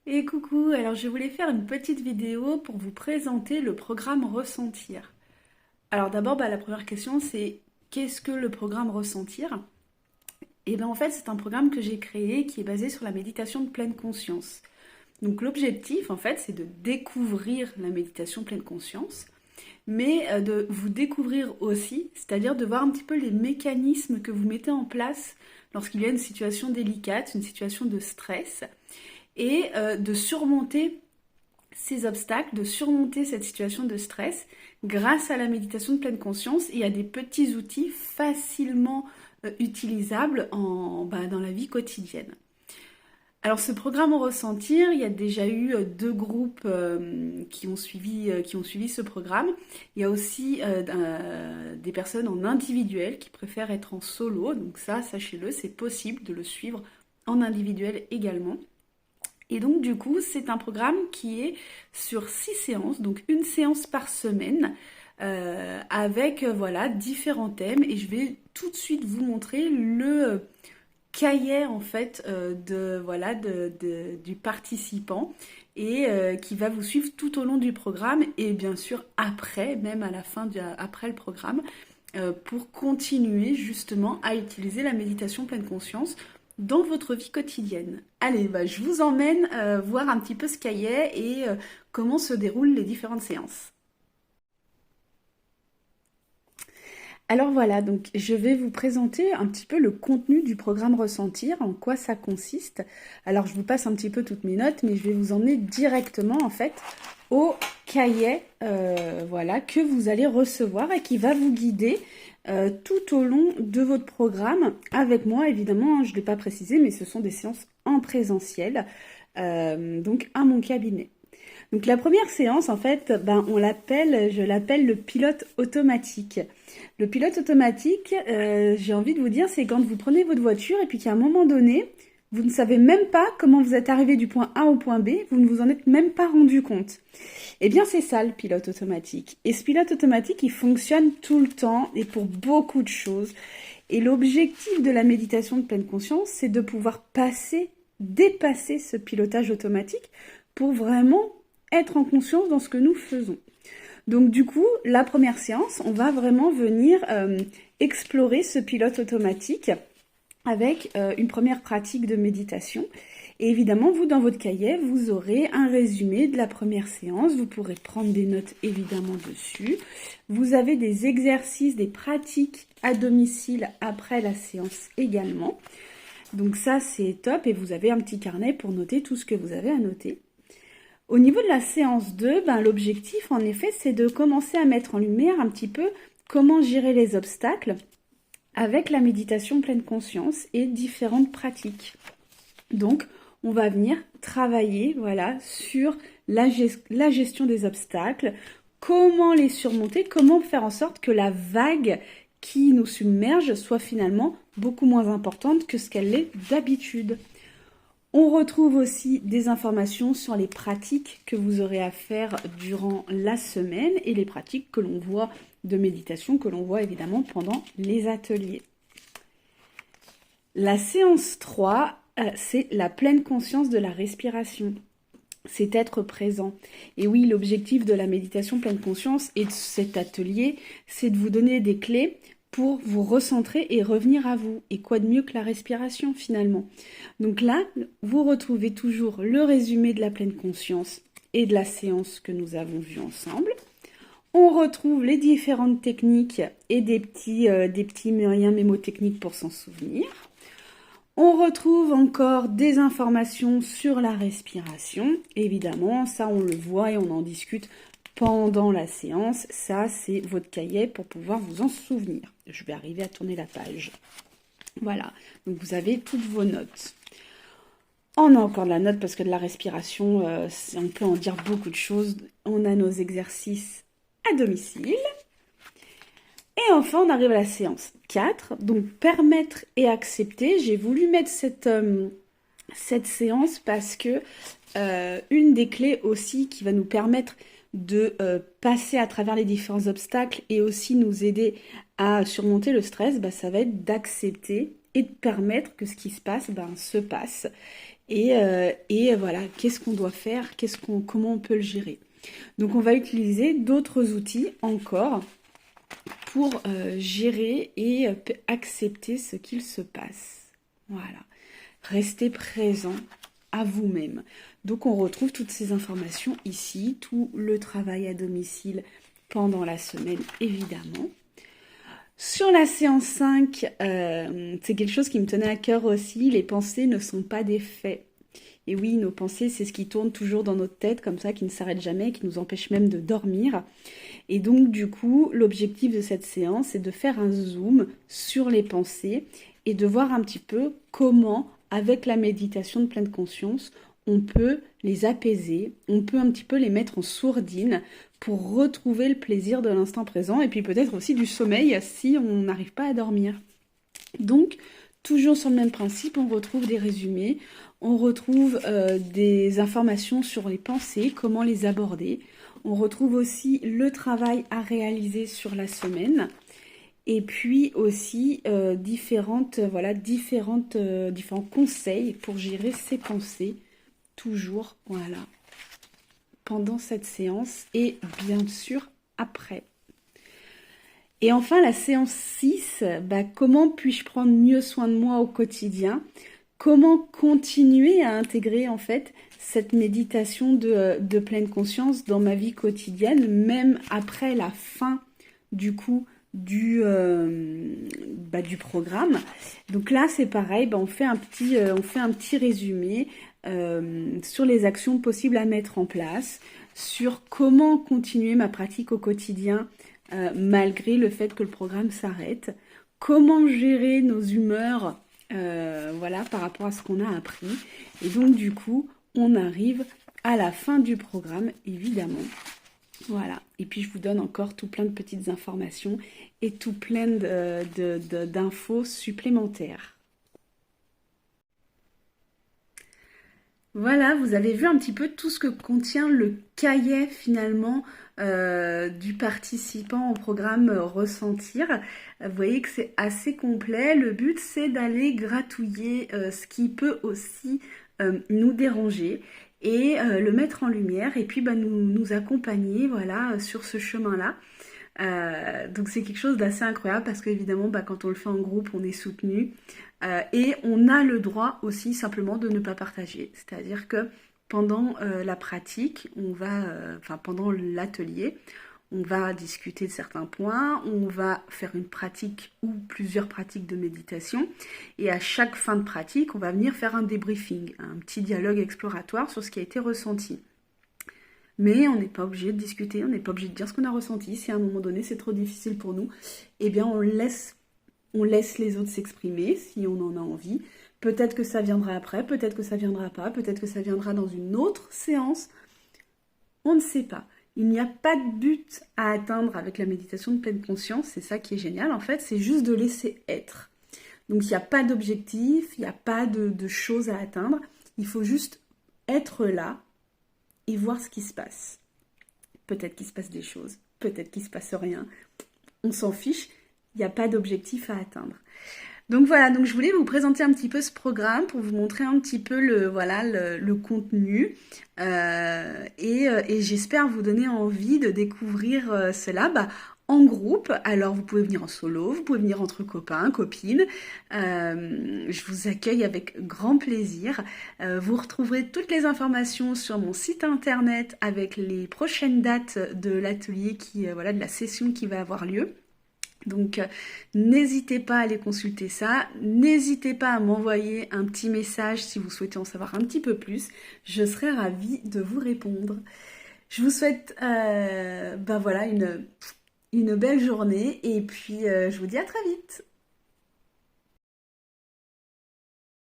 Et coucou, alors je voulais faire une petite vidéo pour vous présenter le programme Ressentir. Alors d'abord, la première question c'est qu'est-ce que le programme Ressentir? Et bien en fait c'est un programme que j'ai créé qui est basé sur la méditation de pleine conscience. Donc l'objectif en fait c'est de découvrir la méditation de pleine conscience, mais de vous découvrir aussi, c'est-à-dire de voir un petit peu les mécanismes que vous mettez en place lorsqu'il y a une situation délicate, une situation de stress, et de surmonter ces obstacles, de surmonter cette situation de stress grâce à la méditation de pleine conscience et à des petits outils facilement utilisables dans la vie quotidienne. Alors ce programme au ressentir, il y a déjà eu deux groupes qui ont suivi ce programme. Il y a aussi des personnes en individuel qui préfèrent être en solo. Donc ça, sachez-le, c'est possible de le suivre en individuel également. Et donc du coup, c'est un programme qui est sur 6 séances, donc une séance par semaine, avec voilà différents thèmes. Et je vais tout de suite vous montrer le cahier en fait du participant et qui va vous suivre tout au long du programme et bien sûr après, même à la fin après le programme, pour continuer justement à utiliser la méditation pleine conscience dans votre vie quotidienne. Allez, je vous emmène voir un petit peu ce cahier et comment se déroulent les différentes séances. Alors voilà, donc je vais vous présenter un petit peu le contenu du programme Ressentir, en quoi ça consiste. Alors je vous passe un petit peu toutes mes notes, mais je vais vous emmener directement en fait au cahier voilà, que vous allez recevoir et qui va vous guider tout au long de votre programme avec moi. Évidemment, hein, je ne l'ai pas précisé, mais ce sont des séances en présentiel, donc à mon cabinet. Donc la première séance, en fait, je l'appelle le pilote automatique. Le pilote automatique, j'ai envie de vous dire, c'est quand vous prenez votre voiture et puis qu'à un moment donné, vous ne savez même pas comment vous êtes arrivé du point A au point B, vous ne vous en êtes même pas rendu compte. Eh bien, c'est ça le pilote automatique. Et ce pilote automatique, il fonctionne tout le temps et pour beaucoup de choses. Et l'objectif de la méditation de pleine conscience, c'est de pouvoir dépasser ce pilotage automatique pour vraiment être en conscience dans ce que nous faisons. Donc du coup, la première séance, on va vraiment venir explorer ce pilote automatique avec une première pratique de méditation. Et évidemment, vous, dans votre cahier, vous aurez un résumé de la première séance. Vous pourrez prendre des notes, évidemment, dessus. Vous avez des exercices, des pratiques à domicile après la séance également. Donc ça, c'est top. Et vous avez un petit carnet pour noter tout ce que vous avez à noter. Au niveau de la séance 2, l'objectif, en effet, c'est de commencer à mettre en lumière un petit peu comment gérer les obstacles avec la méditation pleine conscience et différentes pratiques. Donc, on va venir travailler sur la gestion des obstacles, comment les surmonter, comment faire en sorte que la vague qui nous submerge soit finalement beaucoup moins importante que ce qu'elle est d'habitude. On retrouve aussi des informations sur les pratiques que vous aurez à faire durant la semaine et les pratiques que l'on voit de méditation, que l'on voit évidemment pendant les ateliers. La séance 3, c'est la pleine conscience de la respiration. C'est être présent. Et oui, l'objectif de la méditation pleine conscience et de cet atelier, c'est de vous donner des clés pour vous recentrer et revenir à vous. Et quoi de mieux que la respiration finalement? Donc là, vous retrouvez toujours le résumé de la pleine conscience et de la séance que nous avons vue ensemble. On retrouve les différentes techniques et des petits moyens mémotechniques pour s'en souvenir. On retrouve encore des informations sur la respiration. Évidemment, ça on le voit et on en discute pendant la séance. Ça, c'est votre cahier pour pouvoir vous en souvenir. Je vais arriver à tourner la page. Voilà, donc vous avez toutes vos notes. On a encore de la note parce que de la respiration, on peut en dire beaucoup de choses. On a nos exercices à domicile. Et enfin, on arrive à la séance 4, donc permettre et accepter. J'ai voulu mettre cette séance parce que une des clés aussi qui va nous permettre de passer à travers les différents obstacles et aussi nous aider à surmonter le stress, ça va être d'accepter et de permettre que ce qui se passe, se passe. et voilà, qu'est-ce qu'on doit faire, comment on peut le gérer. Donc on va utiliser d'autres outils encore pour gérer et accepter ce qu'il se passe. Voilà. Restez présent à vous-même. Donc on retrouve toutes ces informations ici, tout le travail à domicile pendant la semaine évidemment. Sur la séance 5, c'est quelque chose qui me tenait à cœur aussi, les pensées ne sont pas des faits. Et oui, nos pensées, c'est ce qui tourne toujours dans notre tête, comme ça, qui ne s'arrête jamais, qui nous empêche même de dormir. Et donc, du coup, l'objectif de cette séance, c'est de faire un zoom sur les pensées et de voir un petit peu comment, avec la méditation de pleine conscience, on peut les apaiser, on peut un petit peu les mettre en sourdine pour retrouver le plaisir de l'instant présent et puis peut-être aussi du sommeil si on n'arrive pas à dormir. Donc, toujours sur le même principe, on retrouve des résumés, on retrouve des informations sur les pensées, comment les aborder. On retrouve aussi le travail à réaliser sur la semaine. Et puis aussi différents conseils pour gérer ses pensées, toujours, voilà, pendant cette séance et bien sûr après. Et enfin, la séance 6, comment puis-je prendre mieux soin de moi au quotidien? Comment continuer à intégrer en fait cette méditation de pleine conscience dans ma vie quotidienne, même après la fin du coup du programme. Donc là, c'est pareil, on fait un petit résumé sur les actions possibles à mettre en place, sur comment continuer ma pratique au quotidien malgré le fait que le programme s'arrête, comment gérer nos humeurs par rapport à ce qu'on a appris. Et donc du coup, on arrive à la fin du programme, évidemment. Voilà, et puis je vous donne encore tout plein de petites informations et tout plein d'infos supplémentaires. Voilà, vous avez vu un petit peu tout ce que contient le cahier finalement du participant au programme Ressentir. Vous voyez que c'est assez complet. Le but c'est d'aller gratouiller ce qui peut aussi nous déranger et le mettre en lumière et puis nous accompagner voilà, sur ce chemin-là. Donc c'est quelque chose d'assez incroyable parce qu'évidemment quand on le fait en groupe on est soutenu et on a le droit aussi simplement de ne pas partager, c'est-à-dire que pendant la pratique pendant l'atelier on va discuter de certains points, on va faire une pratique ou plusieurs pratiques de méditation et à chaque fin de pratique on va venir faire un débriefing, un petit dialogue exploratoire sur ce qui a été ressenti. Mais on n'est pas obligé de discuter, on n'est pas obligé de dire ce qu'on a ressenti. Si à un moment donné c'est trop difficile pour nous, eh bien on laisse les autres s'exprimer si on en a envie. Peut-être que ça viendra après, peut-être que ça viendra pas, peut-être que ça viendra dans une autre séance. On ne sait pas. Il n'y a pas de but à atteindre avec la méditation de pleine conscience, c'est ça qui est génial en fait, c'est juste de laisser être. Donc il n'y a pas d'objectif, il n'y a pas de choses à atteindre, il faut juste être là et voir ce qui se passe. Peut-être qu'il se passe des choses, peut-être qu'il ne se passe rien. On s'en fiche, il n'y a pas d'objectif à atteindre. Donc voilà, donc je voulais vous présenter un petit peu ce programme pour vous montrer un petit peu le contenu et j'espère vous donner envie de découvrir cela en groupe. Alors vous pouvez venir en solo, vous pouvez venir entre copains, copines. Je vous accueille avec grand plaisir. Vous retrouverez toutes les informations sur mon site internet avec les prochaines dates de l'atelier de la session qui va avoir lieu. Donc n'hésitez pas à aller consulter ça, n'hésitez pas à m'envoyer un petit message si vous souhaitez en savoir un petit peu plus, je serai ravie de vous répondre. Je vous souhaite une belle journée et puis je vous dis à très vite.